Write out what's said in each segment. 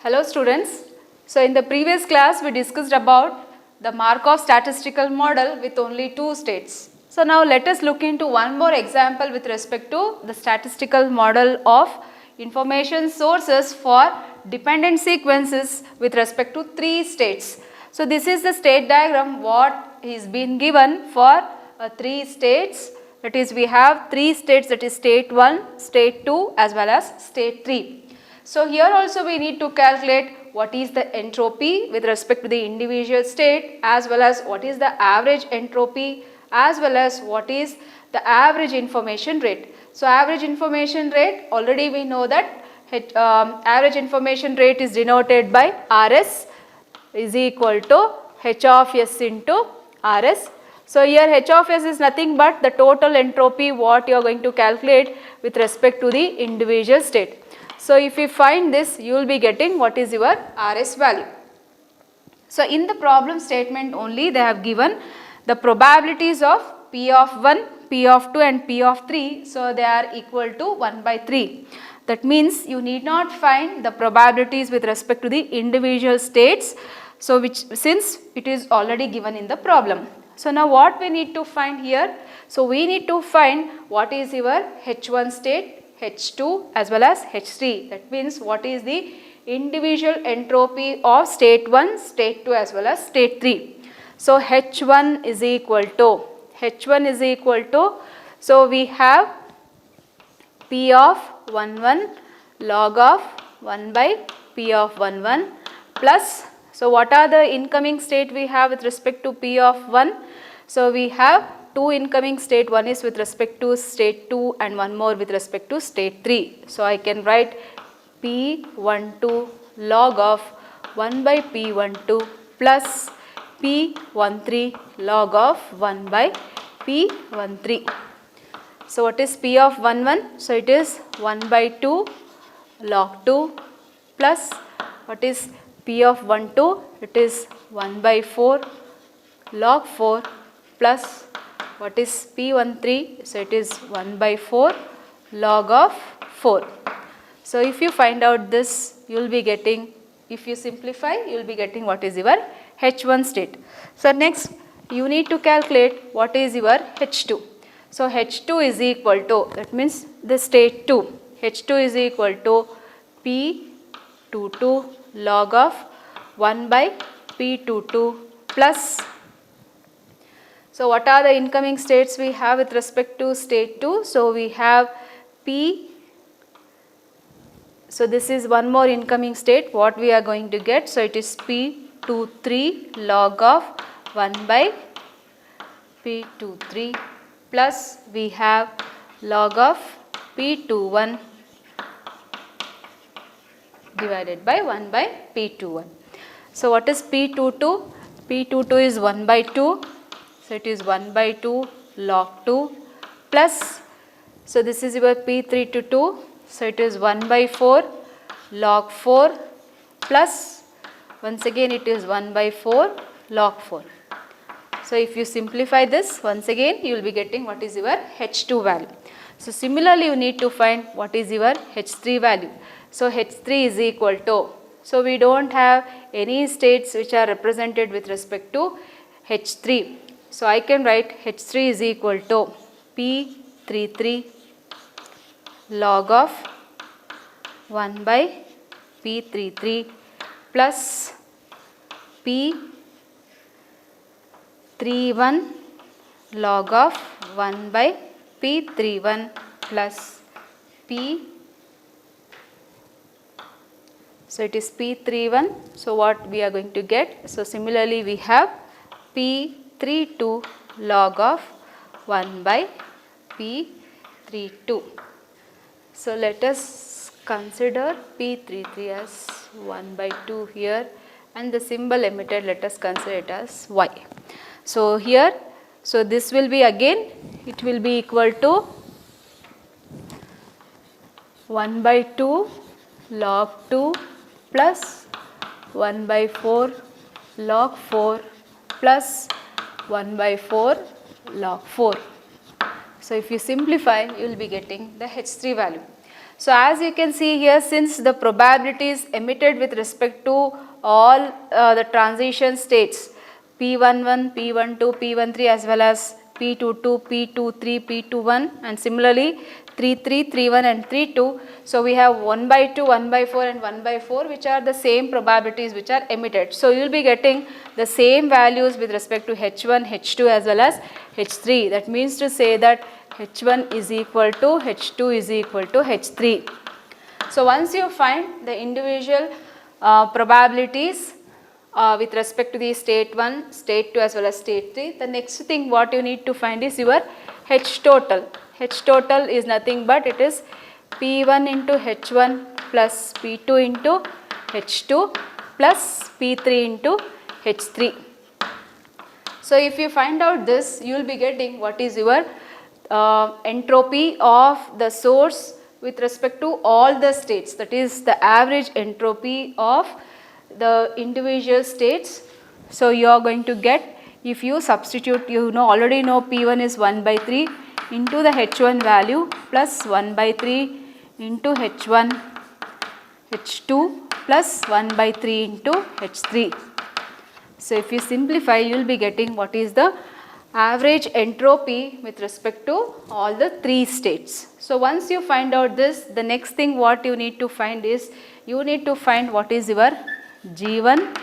Hello students. So in the previous class we discussed about the Markov statistical model with only two states. So now let us look into one more example with respect to the statistical model of information sources for dependent sequences with respect to three states. So this is the state diagram what is been given for three states, that is we have three states, that is state 1, state 2 as well as state 3. So here also we need to calculate what is the entropy with respect to the individual state, as well as what is the average entropy, as well as what is the average information rate. So average information rate, already we know that average information rate is denoted by RS is equal to H of S into RS. So here H of S is nothing but the total entropy what you are going to calculate with respect to the individual state. So if you find this, you will be getting what is your RS value. So in the problem statement only they have given the probabilities of P of 1, P of 2 and P of 3. So they are equal to 1 by 3. That means you need not find the probabilities with respect to the individual states. So since it is already given in the problem. So now what we need to find here? So we need to find what is your H1 state, H2 as well as H3. That means what is the individual entropy of state 1, state 2 as well as state 3. So H1 is equal to, so we have P of 1 1 log of 1 by P of 1 1 plus, so what are the incoming state we have with respect to P of 1? So we have two incoming state, one is with respect to state 2 and one more with respect to state 3. So I can write P12 log of 1 by P12 plus P13 log of 1 by P13. So what is P of 1 1? So it is 1 by 2 log 2 plus what is P of 1 2? It is 1 by 4 log 4 plus what is P13? So it is 1 by 4 log of 4. So if you find out this, you will be getting, if you simplify, you will be getting what is your H1 state. So next you need to calculate what is your H2. So H2 is equal to, that means the state 2, H2 is equal to P22 log of 1 by P22 plus, so what are the incoming states we have with respect to state 2? So we have P, so this is one more incoming state what we are going to get. So it is P23 log of 1 by P23 plus we have log of P21 divided by 1 by P21. So what is P22? P22 is 1 by 2. So it is 1 by 2 log 2 plus, so this is your P322. So it is 1 by 4 log 4 plus, once again it is 1 by 4 log 4. So if you simplify this, once again you will be getting what is your H2 value. So similarly you need to find what is your H3 value. So H3 is equal to, so we don't have any states which are represented with respect to H3. So I can write H3 is equal to P33 log of 1 by P33 plus P31 log of 1 by P31 plus P, so it is P31. So what we are going to get? So similarly we have P32 log of 1 by P32. So let us consider P33 as 1 by 2 here, and the symbol emitted let us consider it as Y. So here, so this will be again, it will be equal to 1 by 2 log 2 plus 1 by 4 log 4 plus 1 by 4 log 4. So if you simplify, you will be getting the H3 value. So as you can see here, since the probability is emitted with respect to all the transition states P11, P12, P13 as well as P22, P23, P21 and similarly 33, 31 and 32. So we have 1 by 2, 1 by 4 and 1 by 4 which are the same probabilities which are emitted. So you will be getting the same values with respect to H1, H2 as well as H3. That means to say that H1 is equal to H2 is equal to H3. So once you find the individual probabilities with respect to the state 1, state 2 as well as state 3, the next thing what you need to find is your H total. H total is nothing but it is P1 into H1 plus P2 into H2 plus P3 into H3. So if you find out this, you will be getting what is your entropy of the source with respect to all the states, that is the average entropy of the individual states. So you are going to get, if you substitute, you know already know P1 is 1 by 3 into the H1 value plus 1 by 3 into H1, H2 plus 1 by 3 into H3. So if you simplify, you will be getting what is the average entropy with respect to all the 3 states. So once you find out this, the next thing what you need to find is, you need to find what is your G1,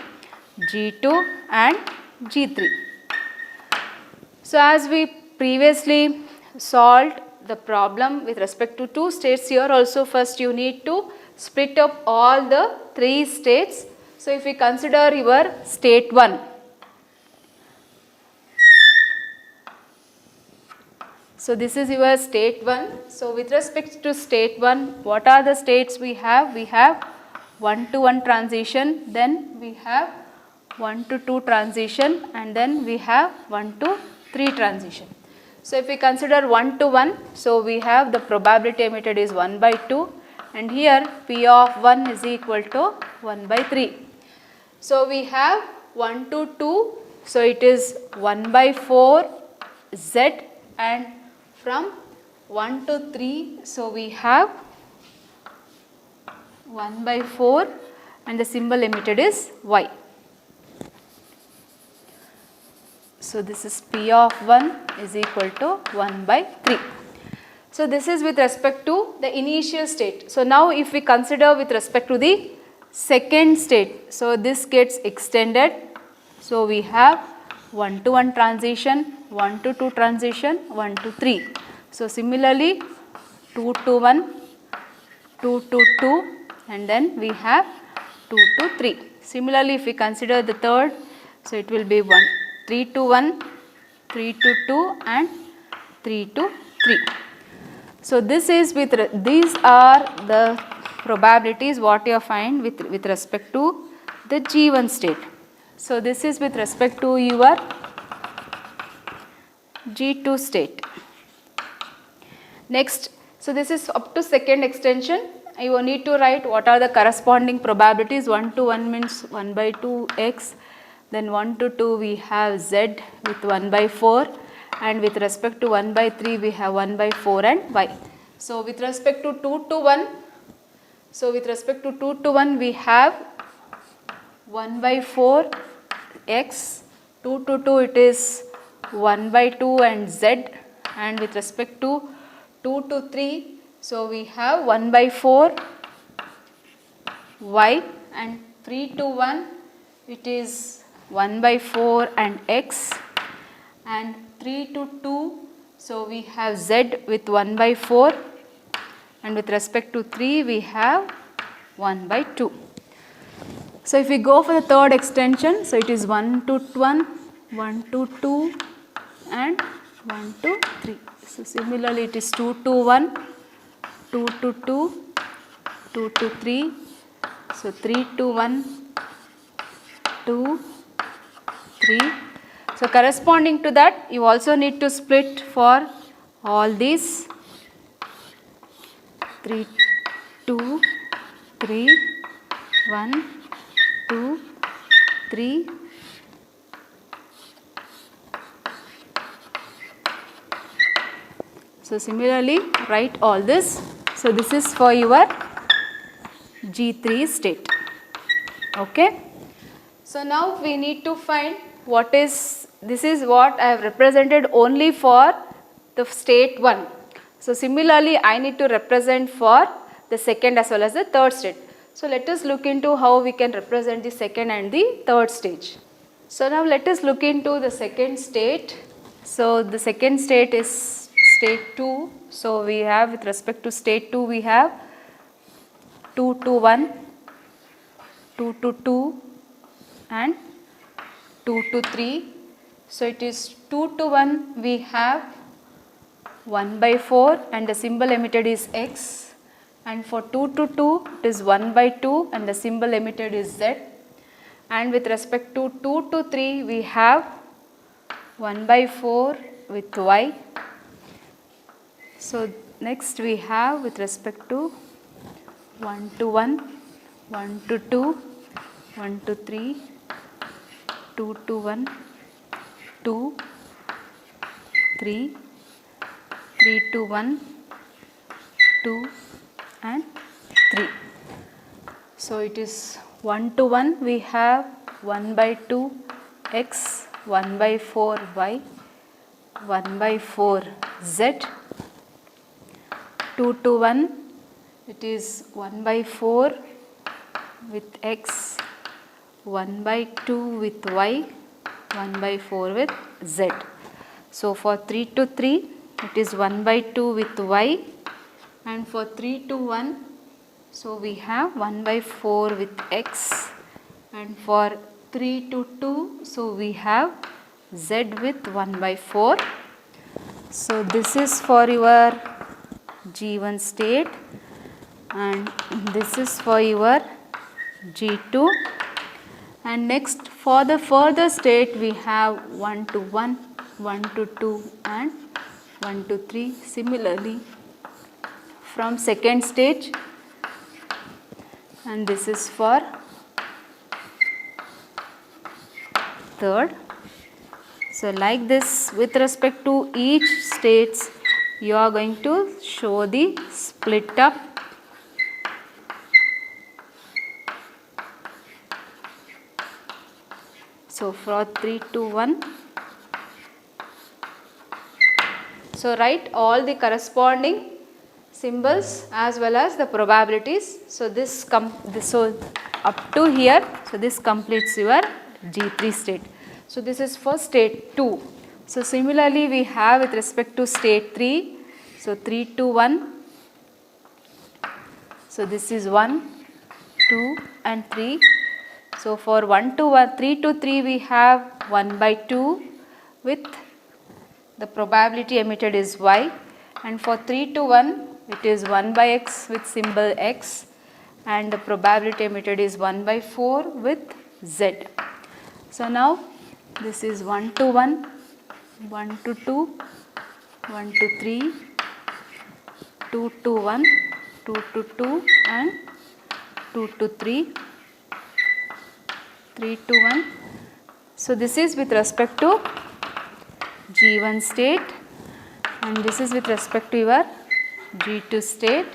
G2 and G3. So as we previously solved the problem with respect to 2 states, here also first you need to split up all the 3 states. So if we consider your state 1, so this is your state 1. So with respect to state 1, what are the states we have? We have 1 to 1 transition, then we have 1 to 2 transition and then we have 1 to 3 transition. So if we consider 1 to 1, so we have the probability emitted is 1 by 2 and here P of 1 is equal to 1 by 3. So we have 1 to 2, so it is 1 by 4 Z and from 1 to 3, so we have 1 by 4 and the symbol emitted is Y. So this is P of 1 is equal to 1 by 3. So this is with respect to the initial state. So now if we consider with respect to the second state, so this gets extended. So we have 1 to 1 transition, 1 to 2 transition, 1 to 3. So similarly 2 to 1, 2 to 2 and then we have 2 to 3. Similarly if we consider the third, so it will be 3 to 1, 3 to 2 and 3 to 3. So this is with these are the probabilities what you find with respect to the G1 state. So this is with respect to your G2 state. Next, so this is up to second extension. You will need to write what are the corresponding probabilities. 1 to 1 means 1 by 2 x, then 1 to 2 we have z with 1 by 4 and with respect to 1 by 3 we have 1 by 4 and y. So with respect to 2 to 1, so with respect to 2 to 1 we have 1 by 4 x, 2 to 2 it is 1 by 2 and z and with respect to 2 to 3, so we have 1 by 4 y and 3 to 1 it is 1 by 4 and x and 3 to 2, so we have z with 1 by 4 and with respect to 3 we have 1 by 2. So if we go for the third extension, so it is 1 to 1, 1 to 2 and 1 to 3. So similarly it is 2 to 1, 2 to 2, 2 to 3, so 3 to 1, 2, 3. So corresponding to that you also need to split for all these 3, 2, 3, 1, 2, 3. So similarly write all this. So this is for your G3 state. Okay. So now we need to find what is, this is what I have represented only for the state 1. So similarly I need to represent for the second as well as the third state. So let us look into how we can represent the second and the third stage. So now let us look into the second state. So the second state is state 2. So we have, with respect to state 2, we have 2 to 1, 2 to 2 and 2 to 3. So it is 2 to 1, we have 1 by 4 and the symbol emitted is X, and for 2 to 2 it is 1 by 2 and the symbol emitted is Z, and with respect to 2 to 3 we have 1 by 4 with Y. So next we have with respect to 1 to 1, 1 to 2, 1 to 3, 2 to 1, 2, 3, 3 to 1, 2 and 3. So it is 1 to 1, we have 1 by 2 X, 1 by 4 Y, 1 by 4 Z. 2 to 1, it is 1 by 4 with X, 1 by 2 with Y, 1 by 4 with Z. So for 3 to 3, it is 1 by 2 with Y, and for 3 to 1, so we have 1 by 4 with X, and for 3 to 2, so we have Z with 1 by 4. So this is for your G1 state, and this is for your G2. And next for the further state we have 1 to 1, 1 to 2 and 1 to 3. Similarly from second stage, and this is for third. So like this, with respect to each states you are going to show the split up. So for 3 to 1, so write all the corresponding symbols as well as the probabilities. So this so up to here, so this completes your G3 state. So this is for state 2. So similarly we have with respect to state 3, so 3 to 1, so this is 1, 2 and 3. So for 1 to 1, 3 to 3 we have 1 by 2 with the probability emitted is Y, and for 3 to 1 it is 1 by X with symbol X, and the probability emitted is 1 by 4 with Z. So now this is 1 to 1, 1 to 2, 1 to 3, 2 to 1, 2 to 2 and 2 to 3, 3 to 1. So this is with respect to G1 state, and this is with respect to your G2 state.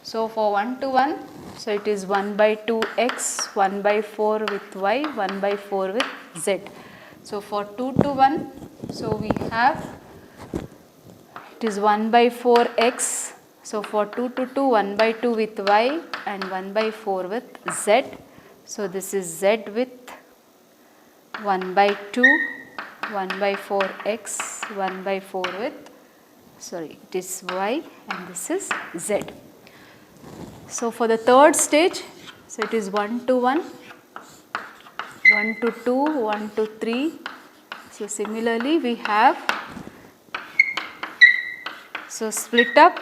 So for 1 to 1, so it is 1 by 2 X, 1 by 4 with Y, 1 by 4 with Z. So for 2 to 1, so we have, it is 1 by 4 X. So for 2 to 2, 1 by 2 with Y and 1 by 4 with Z. So this is Z with 1 by 2, 1 by 4 X, 1 by 4 with, sorry, it is Y and this is Z. So for the third stage, so it is 1 to 1, 1 to 2, 1 to 3. So similarly we have, so split up,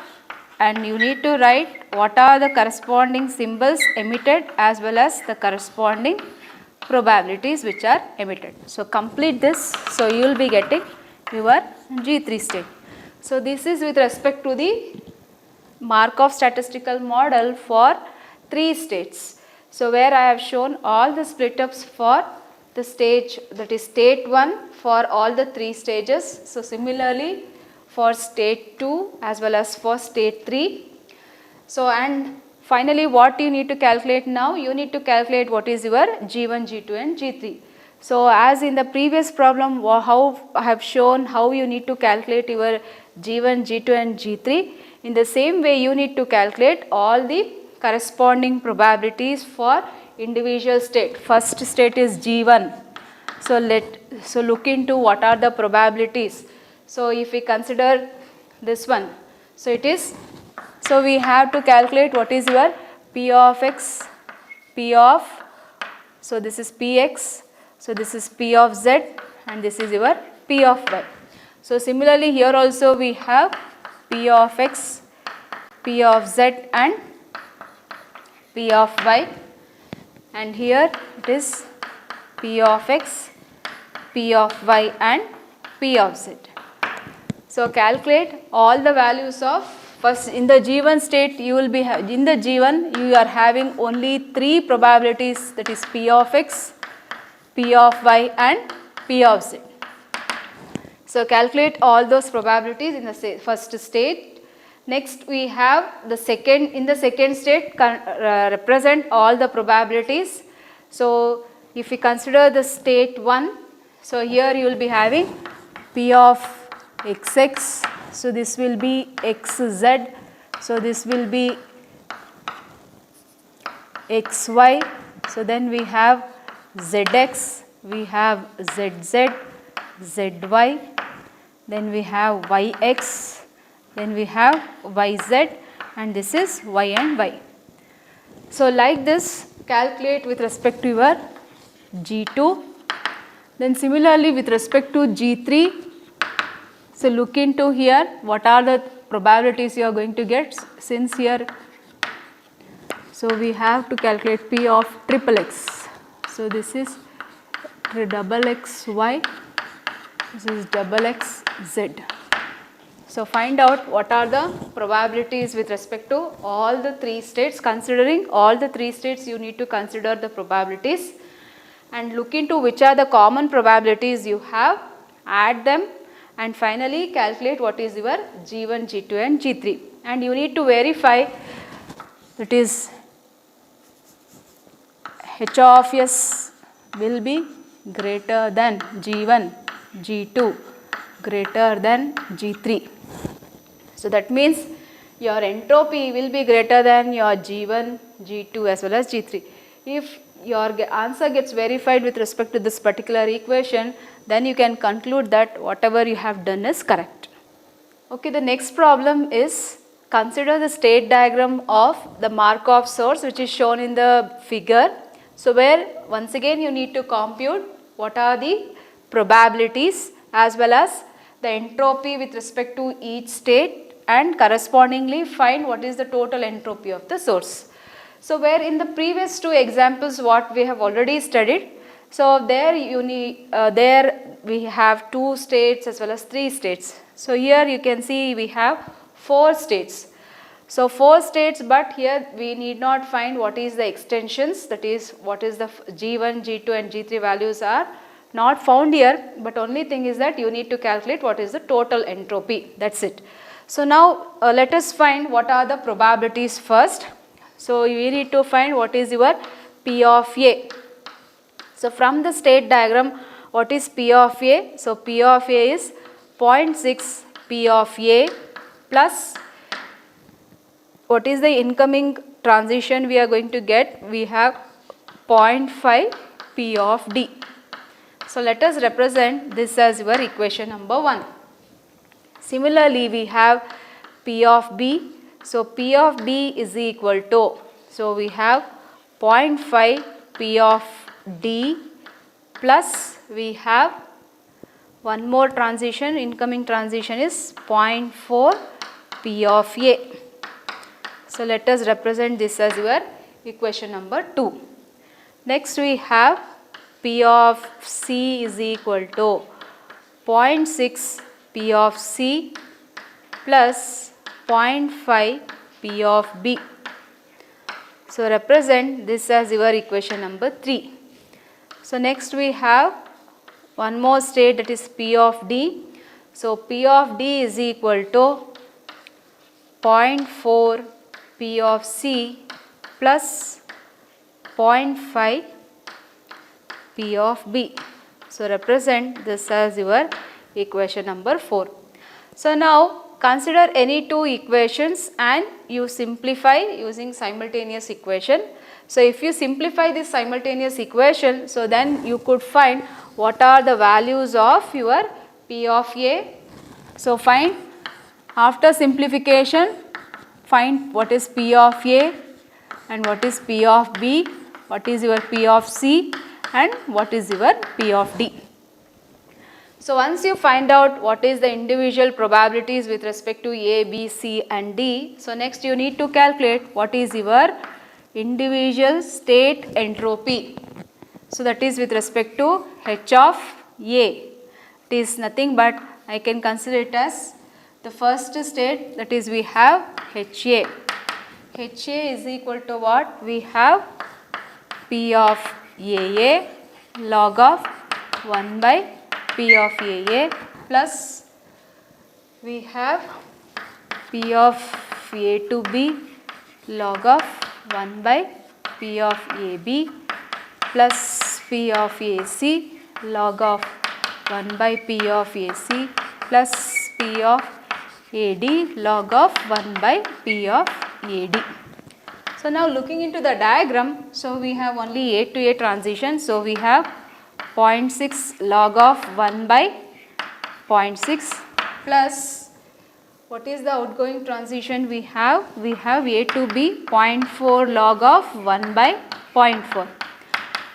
and you need to write what are the corresponding symbols emitted as well as the corresponding probabilities which are emitted. So complete this, so you will be getting your G3 state. So this is with respect to the Markov statistical model for 3 states. So where I have shown all the split ups for the stage, that is state 1 for all the 3 stages. So similarly for state 2 as well as for state 3. So and finally what you need to calculate now? You need to calculate what is your G1, G2 and G3. So as in the previous problem, how I have shown how you need to calculate your G1, G2 and G3, in the same way you need to calculate all the corresponding probabilities for individual state. First state is G1. So look into what are the probabilities. So if we consider this one, so we have to calculate what is your P of x, P of, so this is Px, so this is P of z and this is your P of y. So similarly here also we have P of x, P of z and P of y, and here it is P of x, P of y and P of z. So calculate all the values of, first in the G1 state you will be, in the G1 you are having only 3 probabilities, that is P of x, P of y and P of z. So calculate all those probabilities in the first state. Next we have the second, in the second state represent all the probabilities. So if we consider the state 1, so here you will be having P of xx, so this will be xz, so this will be xy, so then we have zx, we have zz, zy, then we have yx, then we have yz, and this is y and y. So like this calculate with respect to your G2. Then similarly with respect to G3, so look into here what are the probabilities you are going to get, since here, so we have to calculate P of triple x. So this is double xy, this is double xz. So find out what are the probabilities with respect to all the 3 states. Considering all the 3 states, you need to consider the probabilities and look into which are the common probabilities you have, add them, and finally calculate what is your G1, G2 and G3. And you need to verify, that is H of s will be greater than G1, G2 greater than G3. So that means your entropy will be greater than your G1, G2 as well as G3. If your answer gets verified with respect to this particular equation, then you can conclude that whatever you have done is correct. Okay, the next problem is, consider the state diagram of the Markov source which is shown in the figure. So where once again you need to compute what are the probabilities as well as the entropy with respect to each state, and correspondingly find what is the total entropy of the source. So where in the previous 2 examples what we have already studied, so there there we have 2 states as well as 3 states. So here you can see we have 4 states. So 4 states, but here we need not find what is the extensions, that is what is the G1, G2 and G3 values are not found here, but only thing is that you need to calculate what is the total entropy, that's it. So now let us find what are the probabilities first. So we need to find what is your P of A. So from the state diagram, what is P of A? So P of A is 0.6 P of A plus, what is the incoming transition we are going to get? We have 0.5 P of D. So let us represent this as your equation number 1. Similarly, we have P of B. So P of B is equal to, so we have 0.5 P of D plus we have one more transition, incoming transition is 0.4 P of A. So let us represent this as your equation number 2. Next we have P of C is equal to 0.6 P of C plus 0.5 P of B. So represent this as your equation number 3. So next we have one more state, that is P of D. So P of D is equal to 0.4 P of C plus 0.5 P of B. So represent this as your equation number 4. So now consider any two equations and you simplify using simultaneous equation. So if you simplify this simultaneous equation, so then you could find what are the values of your P of A. So find, after simplification, find what is P of A and what is P of B, what is your P of C and what is your P of D. So once you find out what is the individual probabilities with respect to A, B, C and D, so next you need to calculate what is your individual state entropy. So that is with respect to H of A. It is nothing but I can consider it as the first state, that is we have HA. HA is equal to what? We have P of AA log of 1 by P of AA plus we have P of A to B log of 1 by P of AB plus P of AC log of 1 by P of AC plus P of AD log of 1 by P of AD. So now looking into the diagram, so we have only A to A transition, so we have 0.6 log of 1 by 0.6 plus what is the outgoing transition we have? We have A to B 0.4 log of 1 by 0.4.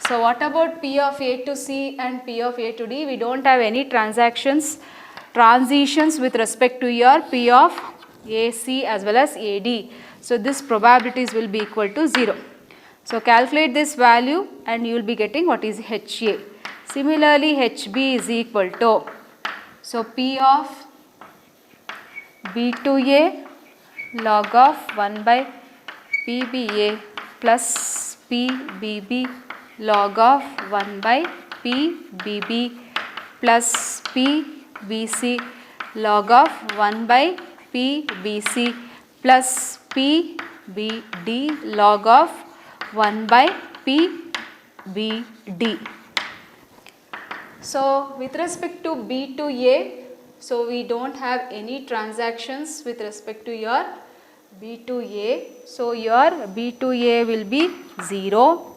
So what about P of A to C and P of A to D? We don't have any transitions with respect to your P of AC as well as AD. So this probabilities will be equal to 0. So calculate this value and you will be getting what is HA. Similarly, HB is equal to, so P of B to A log of 1 by PBA plus PBB log of 1 by PBB plus PBC log of 1 by PBC plus PBD log of 1 by PBD. So with respect to B to A, so we don't have any transactions with respect to your B to A. So your B to A will be 0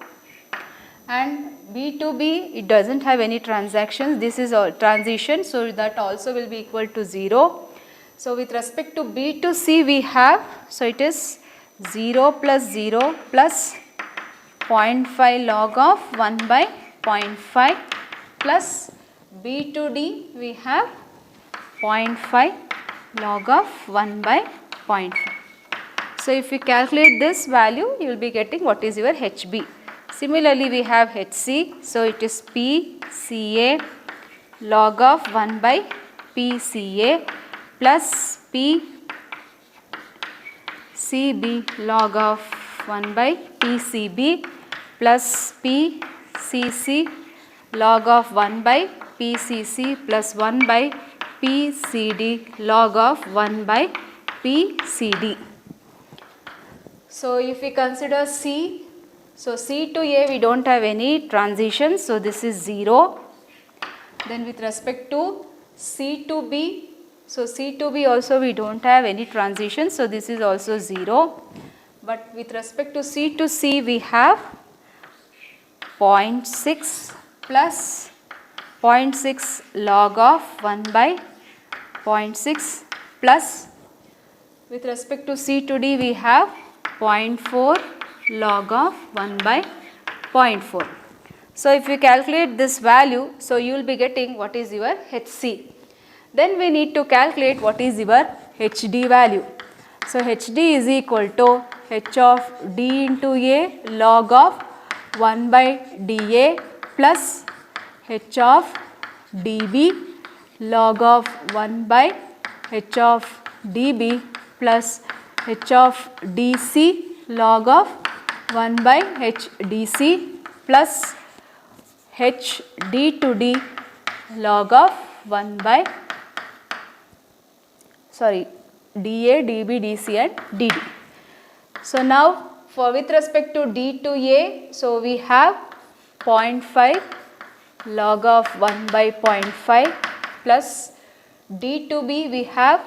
and B to B, it doesn't have any transactions. This is a transition, so that also will be equal to 0. So with respect to B to C we have, so it is 0 plus 0 plus 0.5 log of 1 by 0.5 plus B to D we have 0.5 log of 1 by 0.5. So if we calculate this value, you will be getting what is your HB. Similarly, we have HC, so it is PCA log of 1 by PCA plus PCB log of 1 by PCB plus PCC log of 1 by PCC plus 1 by PCD log of 1 by PCD. So if we consider C, so C to A we don't have any transition, so this is 0. Then with respect to C to B, so C to B also we don't have any transition, so this is also 0. But with respect to C we have 0.6 plus 0.6 log of 1 by 0.6 plus with respect to C to D we have 0.4 log of 1 by 0.4. So if you calculate this value, so you will be getting what is your HC. Then we need to calculate what is your HD value. So HD is equal to H of D into A log of 1 by dA plus H of dB log of 1 by H of dB plus H of dC log of 1 by H dC plus H d to d log of 1 by dA, dB, dC and dd. So now for with respect to D to A, so we have 0.5 log of 1 by 0.5 plus D to B we have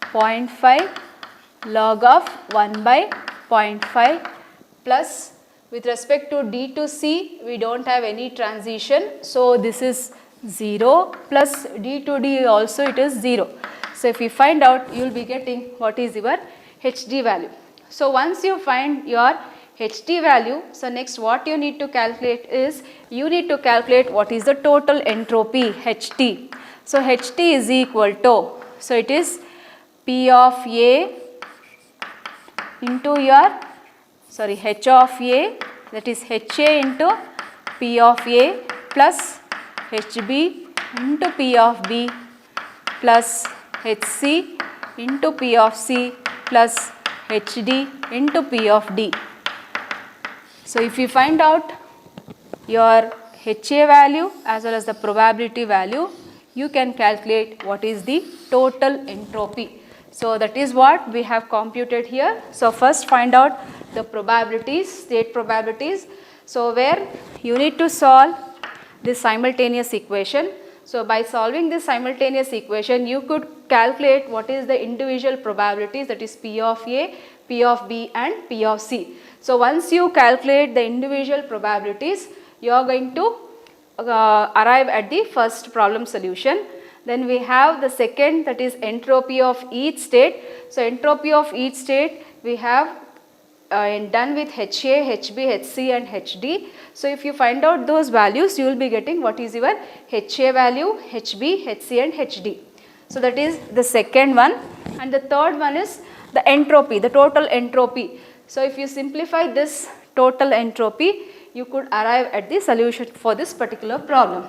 0.5 log of 1 by 0.5 plus with respect to D to C we don't have any transition, so this is 0 plus D to D also it is 0. So if you find out, you will be getting what is your HD value. So once you find your HD value, so next what you need to calculate is, you need to calculate what is the total entropy HT. So HT is equal to, so it is P of A into your, sorry, H of A, that is HA into P of A plus HB into P of B plus HC into P of C plus HD into P of D. So if you find out your HA value as well as the probability value, you can calculate what is the total entropy. So that is what we have computed here. So first find out the probabilities, state probabilities. So where you need to solve this simultaneous equation. So by solving this simultaneous equation, you could calculate what is the individual probabilities, that is P of A, P of B and P of C. So once you calculate the individual probabilities, you are going to arrive at the first problem solution. Then we have the second, that is entropy of each state. So entropy of each state we have done with HA, HB, HC and HD. So if you find out those values, you will be getting what is your HA value, HB, HC and HD. So that is the second one, and the third one is the entropy, the total entropy. So if you simplify this total entropy, you could arrive at the solution for this particular problem.